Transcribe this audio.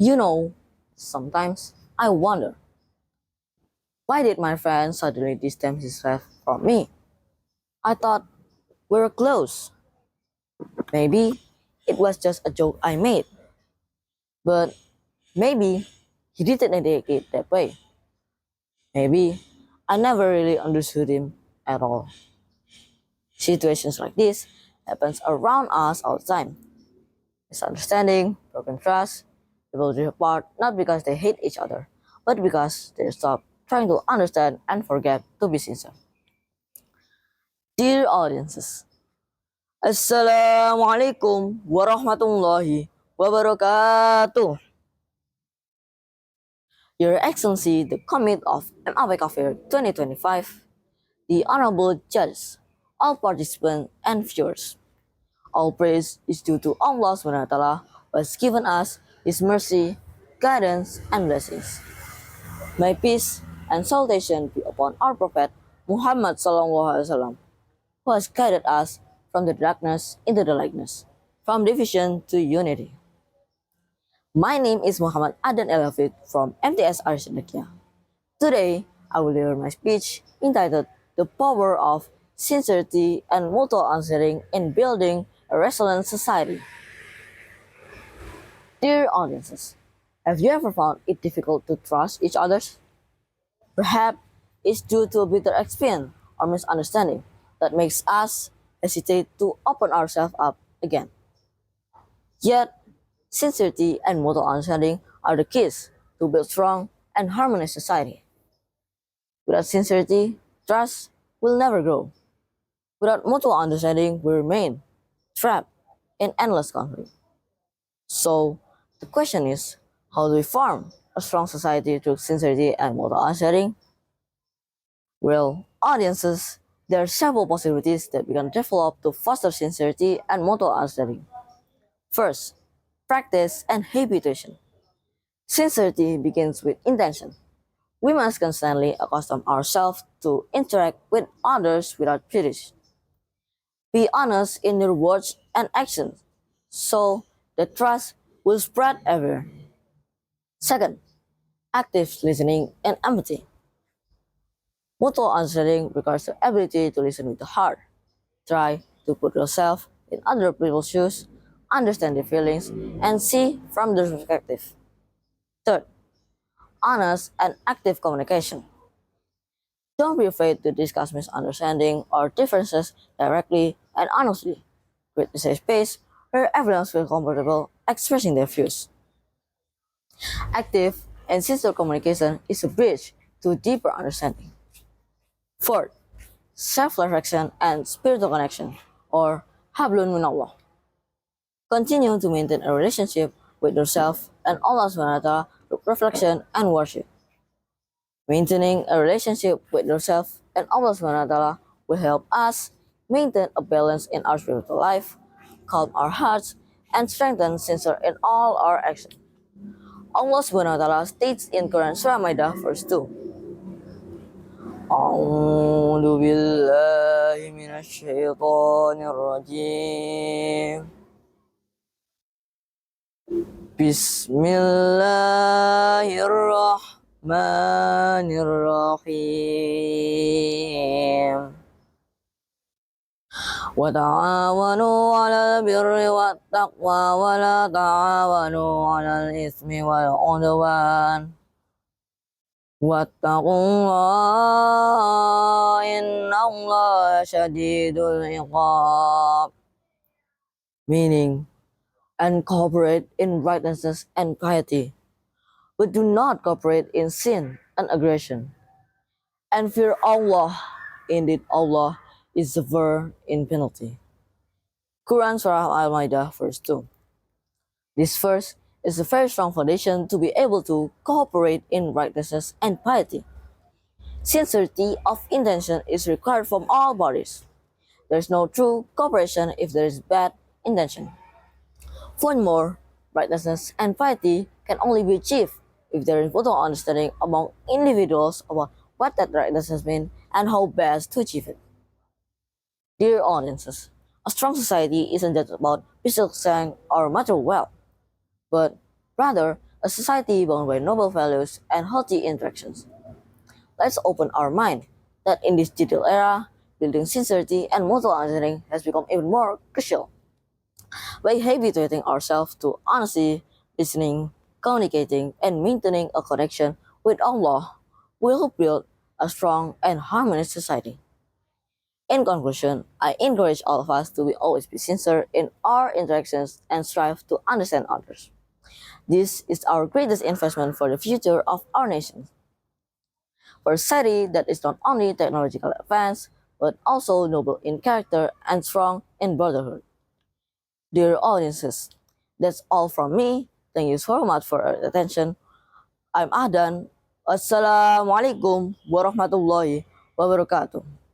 You know, sometimes I wonder, why did my friend suddenly distance himself from me? I thought we were close. Maybe it was just a joke I made, but maybe he didn't take it that way. Maybe I never really understood him at all. Situations like this happens around us all the time. Misunderstanding, broken trust, people drift apart not because they hate each other, but because they stop trying to understand and forget to be sincere. Dear audiences, Assalamualaikum warahmatullahi wabarakatuh. Your Excellency, the Commit of MAPK Fair 2025, the Honorable Judges, all participants and viewers. All praise is due to Allah SWT who has given us His mercy, guidance, and blessings. May peace and salutation be upon our Prophet Muhammad SAW, who has guided us from the darkness into the lightness, from division to unity. My name is Muhammad Adan Elafid from MTSR CENDEKIA. Today, I will deliver my speech entitled The Power of Sincerity and Mutual Understanding in Building a Resilient Society. Dear audiences, have you ever found it difficult to trust each other? Perhaps it's due to a bitter experience or misunderstanding that makes us hesitate to open ourselves up again. Yet, sincerity and mutual understanding are the keys to build strong and harmonious society. Without sincerity, trust will never grow. Without mutual understanding, we remain trapped in endless conflict. So, the question is, how do we form a strong society through sincerity and mutual understanding? Well, audiences, there are several possibilities that we can develop to foster sincerity and mutual understanding. First, practice and habituation. Sincerity begins with intention. We must constantly accustom ourselves to interact with others without prejudice. Be honest in your words and actions so the trust will spread everywhere. Second, active listening and empathy. Mutual understanding requires the ability to listen with the heart. Try to put yourself in other people's shoes, understand their feelings, and see from their perspective. Third, honest and active communication. Don't be afraid to discuss misunderstanding or differences directly and honestly. Create a safe space where everyone feels comfortable expressing their views. Active and sincere communication is a bridge to deeper understanding. Fourth, self-reflection and spiritual connection, or hablun minallah. Continue to maintain a relationship with yourself and Allah SWT through reflection and worship. Maintaining a relationship with yourself and Allah SWT will help us maintain a balance in our spiritual life, calm our hearts, and strengthen sincere in all our actions. Allah SWT states in Quran Surah Maidah verse 2, أعوذ بالله من الشيطان الرجيم بسم الله الرحمن الرحيم وتعاونوا على البر والتقوى ولا تعاونوا على الإثم والعدوان واتقوا الله إن الله شديد العقاب. Meaning, and cooperate in righteousness and piety, but do not cooperate in sin and aggression. And fear Allah, indeed Allah is severe in penalty. Quran Surah Al-Maidah verse 2. This verse is a very strong foundation to be able to cooperate in righteousness and piety. Sincerity of intention is required from all parties. There is no true cooperation if there is bad intention. Furthermore, righteousness and piety can only be achieved if there is mutual understanding among individuals about what that righteousness means and how best to achieve it. Dear audiences, a strong society isn't just about physical strength or material wealth, but rather a society bound by noble values and healthy interactions. Let's open our mind that in this digital era, building sincerity and mutual understanding has become even more crucial. By habituating ourselves to honesty, listening, communicating, and maintaining a connection with Allah, we'll build a strong and harmonious society. In conclusion, I encourage all of us to always be sincere in our interactions and strive to understand others. This is our greatest investment for the future of our nation. For a society that is not only technological advanced, but also noble in character and strong in brotherhood. Dear audiences, that's all from me. Thank you so much for your attention. I'm Adan. Assalamualaikum warahmatullahi wabarakatuh.